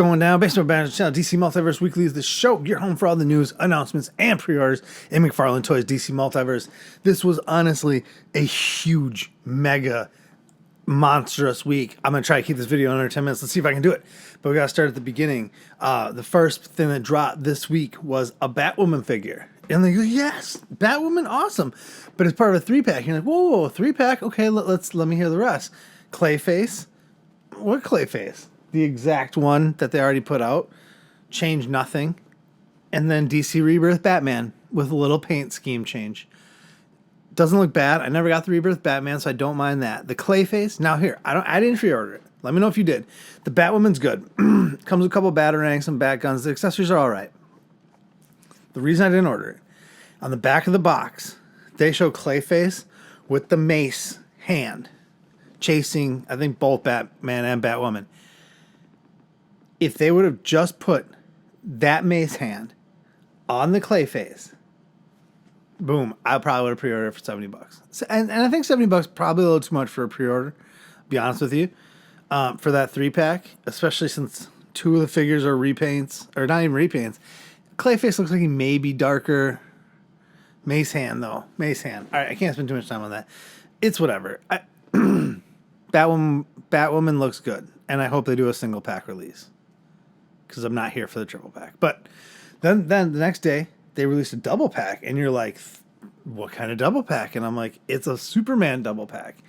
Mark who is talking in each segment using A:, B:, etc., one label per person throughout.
A: going down? Basement Banter channel, DC Multiverse Weekly is the show. You're home for all the news, announcements, and pre-orders in McFarlane Toys DC Multiverse. This was honestly a huge, mega, monstrous week. I'm going to try to keep this video under 10 minutes. Let's see if I can do it. But we got to start at the beginning. The first thing that dropped this week was a Batwoman figure. And they go, yes, Batwoman, awesome. But it's part of a 3-pack. You're like, whoa, 3-pack? Okay, let me hear the rest. Clayface. What Clayface? The exact one that they already put out. Change nothing. And then DC Rebirth Batman with a little paint scheme change. Doesn't look bad. I never got the Rebirth Batman, so I don't mind that. The Clayface. Now here, I didn't pre-order it. Let me know if you did. The Batwoman's good. Comes with a couple of batarangs, some bat guns. The accessories are all right. The reason I didn't order it, on the back of the box, they show Clayface with the mace hand chasing, I think, both Batman and Batwoman. If they would have just put that mace hand on the Clayface, boom, I probably would have pre-ordered it for $70. And I think $70 probably a little too much for a pre-order, to be honest with you, for that 3-pack, especially since 2 of the figures are repaints, or not even repaints. Clayface looks like he may be darker. Mace hand, though. Mace hand. All right, I can't spend too much time on that. It's whatever. Batwoman looks good, and I hope they do a single pack release, because I'm not here for the triple pack. But then the next day, they released a double pack, and you're like, what kind of double pack? And I'm like, it's a Superman double pack.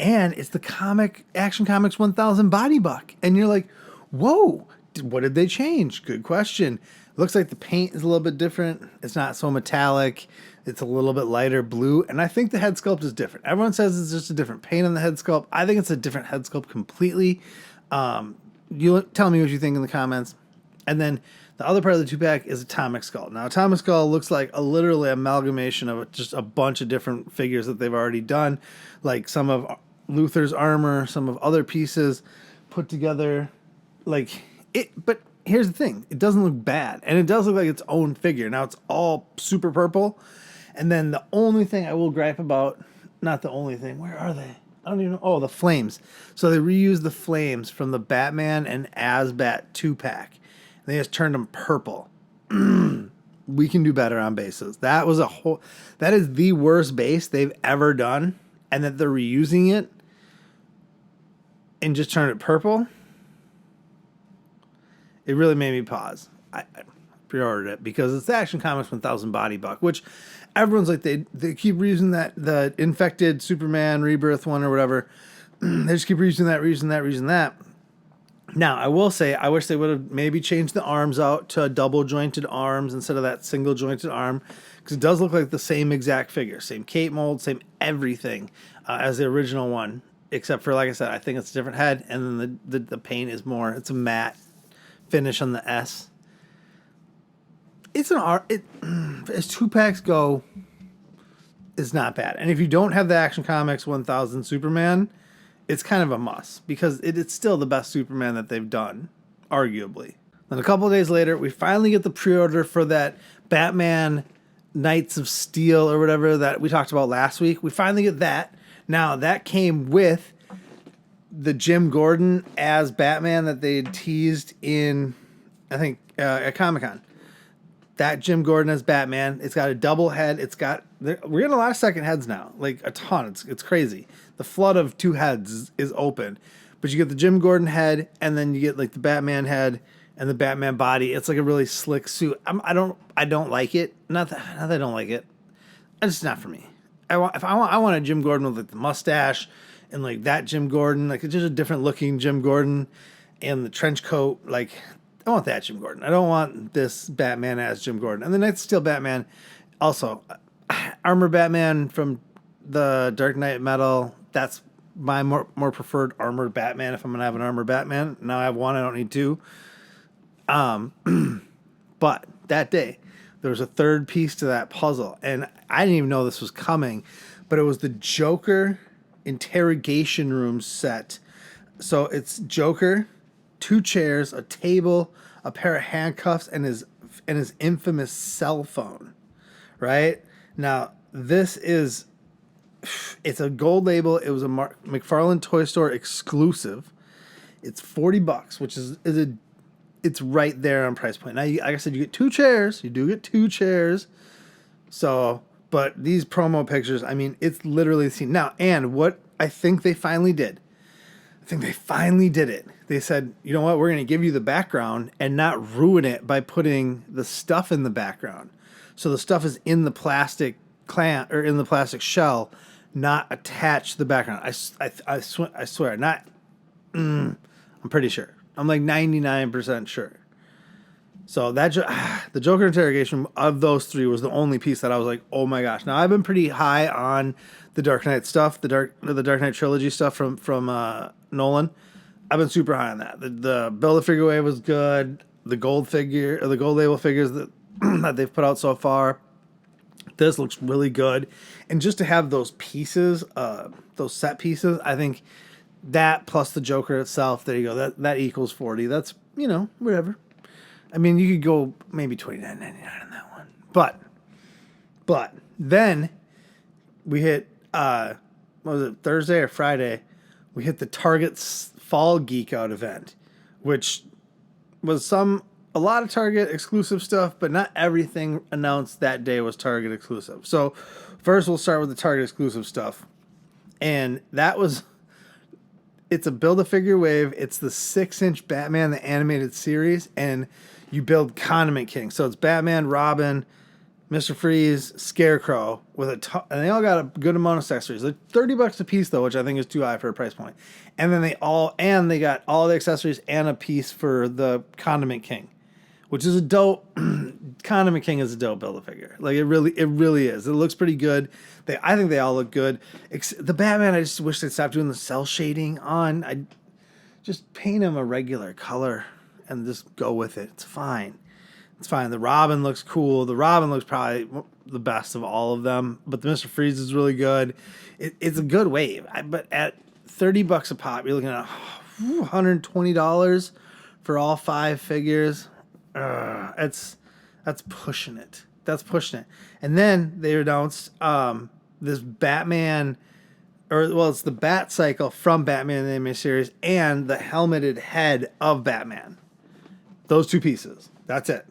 A: And it's the Action Comics 1000 Body Buck. And you're like, whoa, what did they change? Good question. Looks like the paint is a little bit different. It's not so metallic. It's a little bit lighter blue. And I think the head sculpt is different. Everyone says it's just a different paint on the head sculpt. I think it's a different head sculpt completely. You tell me what you think in the comments. And then the other part of the 2-pack is Atomic Skull. Now, Atomic Skull looks like a literally amalgamation of just a bunch of different figures that they've already done. Like some of Luthor's armor, some of other pieces put together. But here's the thing. It doesn't look bad. And it does look like its own figure. Now, it's all super purple. And then the only thing I will gripe about, not the only thing, where are they? I don't even know. Oh, the flames. So they reused the flames from the Batman and Asbat 2-pack. They just turned them purple. We can do better on bases. That is the worst base they've ever done. And that they're reusing it and just turn it purple. It really made me pause. I pre-ordered it because it's the Action Comics 1000 Body Buck, which everyone's like, they keep reusing that, the infected Superman Rebirth one or whatever. They just keep reusing that. Now, I will say, I wish they would have maybe changed the arms out to double jointed arms instead of that single jointed arm, because it does look like the same exact figure, same cape mold, same everything as the original one, except for, like I said, I think it's a different head, and then the paint is more, it's a matte finish on the S. It's as 2-packs go, it's not bad. And if you don't have the Action Comics 1000 Superman, it's kind of a must, because it's still the best Superman that they've done, arguably. Then a couple of days later, we finally get the pre-order for that Batman Knights of Steel or whatever that we talked about last week. We finally get that. Now, that came with the Jim Gordon as Batman that they had teased in, I think, at Comic-Con. That Jim Gordon as Batman. It's got a double head. We're getting a lot of second heads now. Like, a ton. It's crazy. The flood of 2 heads is open. But you get the Jim Gordon head, and then you get, like, the Batman head and the Batman body. It's like a really slick suit. I don't like it. Not that I don't like it. It's just not for me. I want a Jim Gordon with, like, the mustache and, like, that Jim Gordon. Like, it's just a different looking Jim Gordon and the trench coat. Like, I want that Jim Gordon. I don't want this Batman as Jim Gordon. And the Knights of Steel Batman, also, Armor Batman from the Dark Knight Metal. That's my more preferred armored Batman if I'm going to have an armored Batman. Now I have one, I don't need 2. But that day, there was a third piece to that puzzle. And I didn't even know this was coming. But it was the Joker Interrogation Room set. So it's Joker, 2 chairs, a table, a pair of handcuffs, and his infamous cell phone. Right? Now, it's a gold label. It was a McFarlane Toy Store exclusive. It's $40, which is a it's right there on price point. Now, like I said, you get 2 chairs. You do get 2 chairs. So, but these promo pictures, I mean, it's literally seen now. And what I think they finally did, They said, you know what, we're going to give you the background and not ruin it by putting the stuff in the background. So the stuff is in the plastic clamp or in the plastic shell, not attached to the background. I swear, not. I'm pretty sure. I'm like 99% sure. So that the Joker Interrogation of those 3 was the only piece that I was like, oh my gosh. Now I've been pretty high on the Dark Knight stuff, the Dark Knight trilogy stuff from Nolan. I've been super high on that. The Build-A-Figure wave was good. The gold label figures that that they've put out so far. This looks really good, and just to have those pieces, those set pieces, I think that plus the Joker itself, there you go. That equals 40. That's, whatever. I mean, you could go maybe $29.99 on that one, but then we hit what was it, Thursday or Friday? We hit the Target's Fall Geek Out event, which was a lot of Target exclusive stuff, but not everything announced that day was Target exclusive. So first we'll start with the Target exclusive stuff. And it's a Build-A-Figure wave. It's the 6-inch Batman, the animated series, and you build Condiment King. So it's Batman, Robin, Mr. Freeze, Scarecrow, and they all got a good amount of accessories. They're $30 a piece though, which I think is too high for a price point. And then they got all the accessories and a piece for the Condiment King, which is a dope. Condiment King is a dope Build-A-Figure. Like it really is. It looks pretty good. I think they all look good. The Batman, I just wish they'd stop doing the cell shading on. I just paint him a regular color and just go with it. It's fine. The Robin looks cool. The Robin looks probably the best of all of them. But the Mr. Freeze is really good. It's a good wave. But at $30 a pop, you're looking at $120 for all 5 figures. That's pushing it. And then they announced this Batman, it's the Bat Cycle from Batman the Animated Series and the helmeted head of Batman. Those 2 pieces. That's it.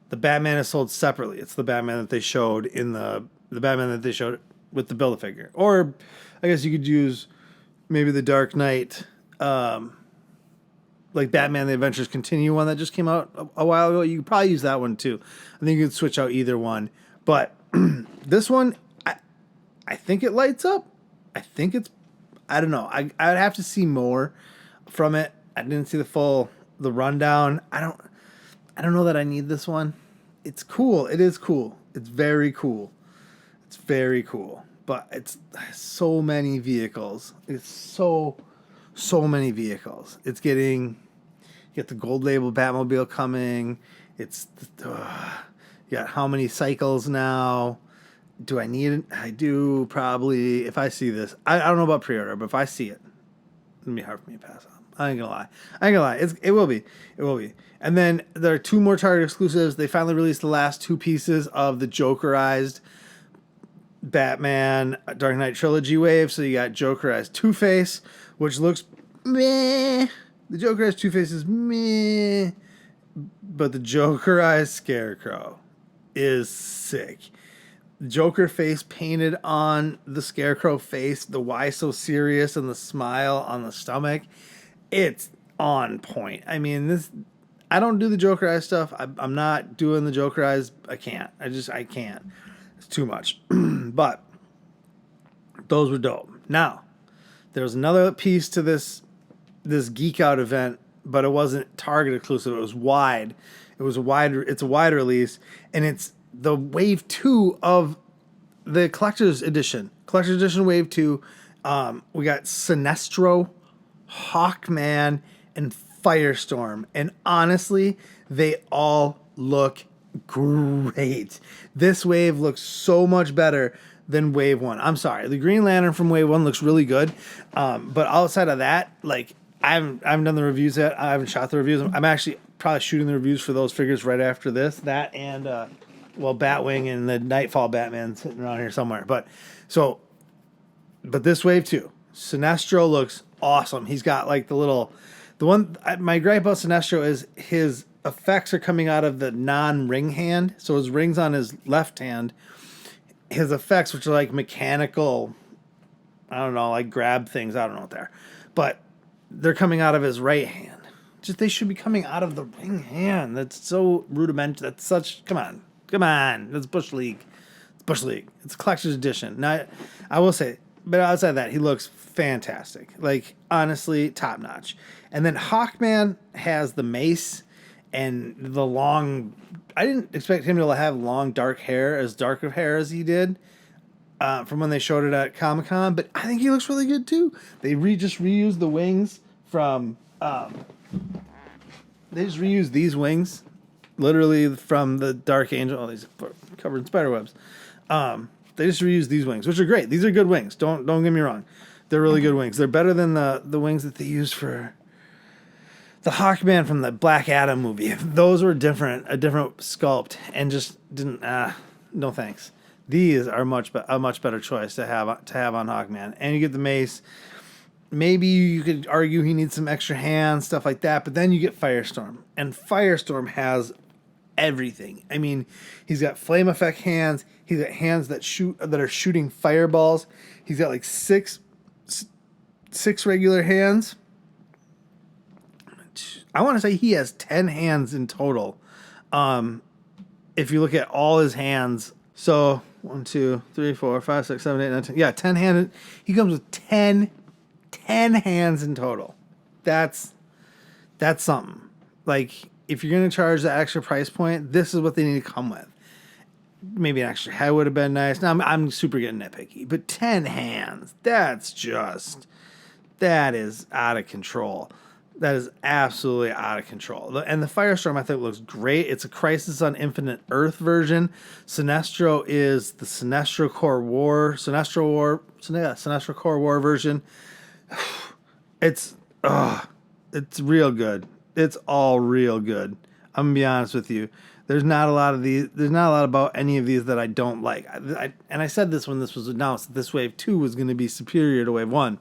A: The Batman is sold separately. It's the Batman that they showed in the Batman that they showed with the Build-A-Figure. Or I guess you could use maybe the Dark Knight, like Batman the Adventures Continue one that just came out a while ago. You could probably use that one too. I think you could switch out either one. But this one, I think it lights up. I don't know. I'd have to see more from it. I didn't see the rundown. I don't know that I need this one. It's cool. It is cool. It's very cool. But it's so many vehicles. It's so many vehicles. It's you get the gold label Batmobile coming. You got how many cycles now? Do I need it? I do probably. If I see this, I don't know about pre-order, but if I see it, it'll be hard for me to pass on. I ain't gonna lie. It will be. And then there are 2 more Target exclusives. They finally released the last 2 pieces of the Jokerized Batman Dark Knight Trilogy wave. So you got Jokerized Two-Face, which looks meh. The Jokerized Two-Face is meh. But the Jokerized Scarecrow is sick. The Joker face painted on the Scarecrow face, the why so serious and the smile on the stomach. It's on point. I mean, I don't do the Jokerized stuff. I'm not doing the Jokerized. I can't. I can't. It's too much. But those were dope. Now, there was another piece to this Geek Out event, but it wasn't Target exclusive. It was wide. It's a wide release, and it's the Wave 2 of the Collector's Edition. Collector's Edition Wave 2. We got Sinestro, Hawkman, and Firestprm. And honestly, they all look great. This wave looks so much better than Wave 1. I'm sorry. The Green Lantern from Wave 1 looks really good. But outside of that, like, I haven't done the reviews yet. I haven't shot the reviews. I'm actually probably shooting the reviews for those figures right after this. That and, Batwing and the Nightfall Batman sitting around here somewhere. But this Wave 2, Sinestro looks awesome. He's got like the little My gripe about Sinestro is his effects are coming out of the non-ring hand. So his ring's on his left hand. His effects, which are like mechanical, I don't know, like grab things. I don't know what they're, but they're coming out of his right hand. Just they should be coming out of the ring hand. That's so rudimentary. That's such. Come on. That's Bush League. It's Bush League. It's collector's edition. Now, I will say, but outside of that, he looks fantastic. Like honestly, top notch. And then Hawkman has the mace and the long. I didn't expect him to have long dark hair, as dark of hair as he did. From when they showed it at Comic-Con, but I think he looks really good too. They just reused the wings from. They just reused these wings, literally from the Dark Angel. Oh, these are covered in spider webs. They just reused these wings, which are great. These are good wings. Don't get me wrong. They're really good wings. They're better than the wings that they used for the Hawkman from the Black Adam movie. Those were a different sculpt, and just didn't. No thanks. These are a much better choice to have on Hawkman, and you get the mace. Maybe you could argue he needs some extra hands, stuff like that, but then you get Firestorm, and Firestorm has everything. I mean, he's got flame effect hands. He's got hands that are shooting fireballs. He's got like six regular hands. I want to say he has 10 hands in total. If you look at all his hands, so 1, 2, 3, 4, 5, 6, 7, 8, 9, 10. Yeah, 10 hands. He comes with 10 hands in total. That's something. Like, if you're going to charge the extra price point, this is what they need to come with. Maybe an extra head would have been nice. Now, I'm super getting nitpicky, but 10 hands, that is out of control. That is absolutely out of control. And the Firestorm, I think, looks great. It's a Crisis on Infinite Earth version. Sinestro is the Sinestro Core War version. It's real good. It's all real good. I'm gonna be honest with you. There's not a lot about any of these that I don't like. And I said this when this was announced, that this Wave 2 was going to be superior to Wave 1.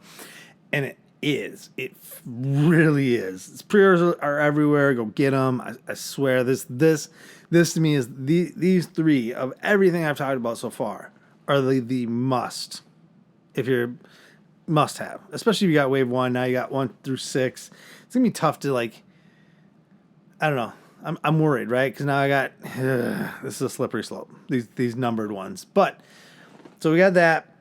A: And it is. It really is. Its pre-orders are everywhere. Go get them. I swear. This to me is these three of everything I've talked about so far are the must. If you're must have, especially if you got Wave 1. Now you got 1 through 6. It's gonna be tough to I don't know. I'm worried, right? Because now I got this is a slippery slope. These numbered ones, but so we got that.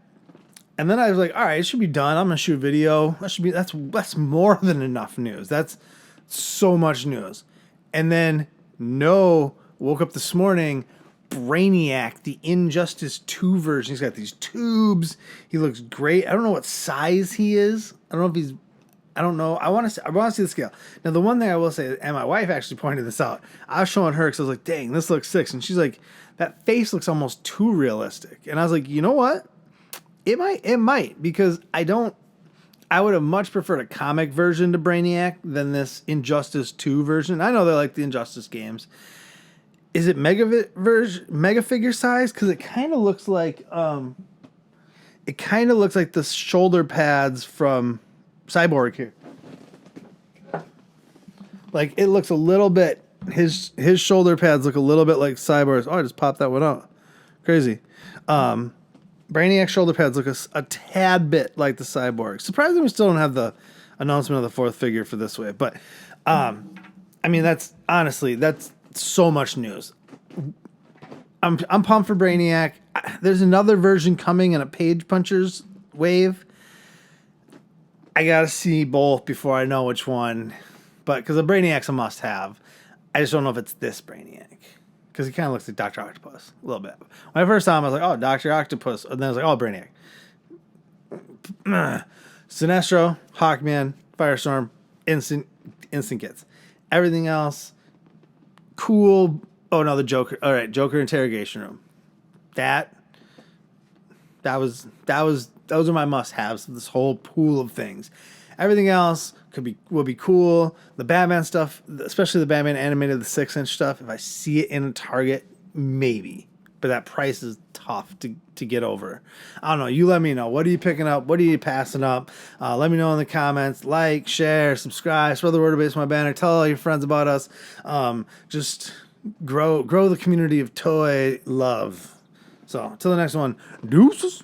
A: And then I was like, all right, it should be done. I'm going to shoot a video. That's more than enough news. That's so much news. And then, woke up this morning, Brainiac, the Injustice 2 version. He's got these tubes. He looks great. I don't know what size he is. I don't know. I want to see the scale. Now, the one thing I will say, and my wife actually pointed this out, I was showing her because I was like, dang, this looks sick. And she's like, that face looks almost too realistic. And I was like, you know what? It might, because I would have much preferred a comic version to Brainiac than this Injustice 2 version. I know they like the Injustice games. Is it mega figure size? Because it kind of looks like the shoulder pads from Cyborg here. Like, it looks a little bit, his shoulder pads look a little bit like Cyborg's. Oh, I just popped that one out. Crazy. Brainiac shoulder pads look a tad bit like the Cyborg. Surprisingly, we still don't have the announcement of the fourth figure for this wave. But, I mean, that's so much news. I'm pumped for Brainiac. There's another version coming in a Page Punchers wave. I got to see both before I know which one. But because the Brainiac's a must-have. I just don't know if it's this Brainiac. Because he kind of looks like Dr. Octopus a little bit. When I first saw him, I was like, oh, Dr. Octopus. And then I was like, oh, Brainiac. Sinestro, Hawkman, Firestorm, instant gets. Everything else, cool. Oh, no, the Joker. All right, Joker Interrogation Room. Those are my must-haves of this whole pool of things. Everything else will be cool. The Batman stuff, especially the Batman animated, the 6-inch stuff, if I see it in a Target, maybe. but that price is tough to get over. I don't know. You let me know. What are you picking up? What are you passing up? Let me know in the comments. Like, share, subscribe, spread the word about my banner. Tell all your friends about us. Just grow the community of toy love. So, till the next one. Deuces.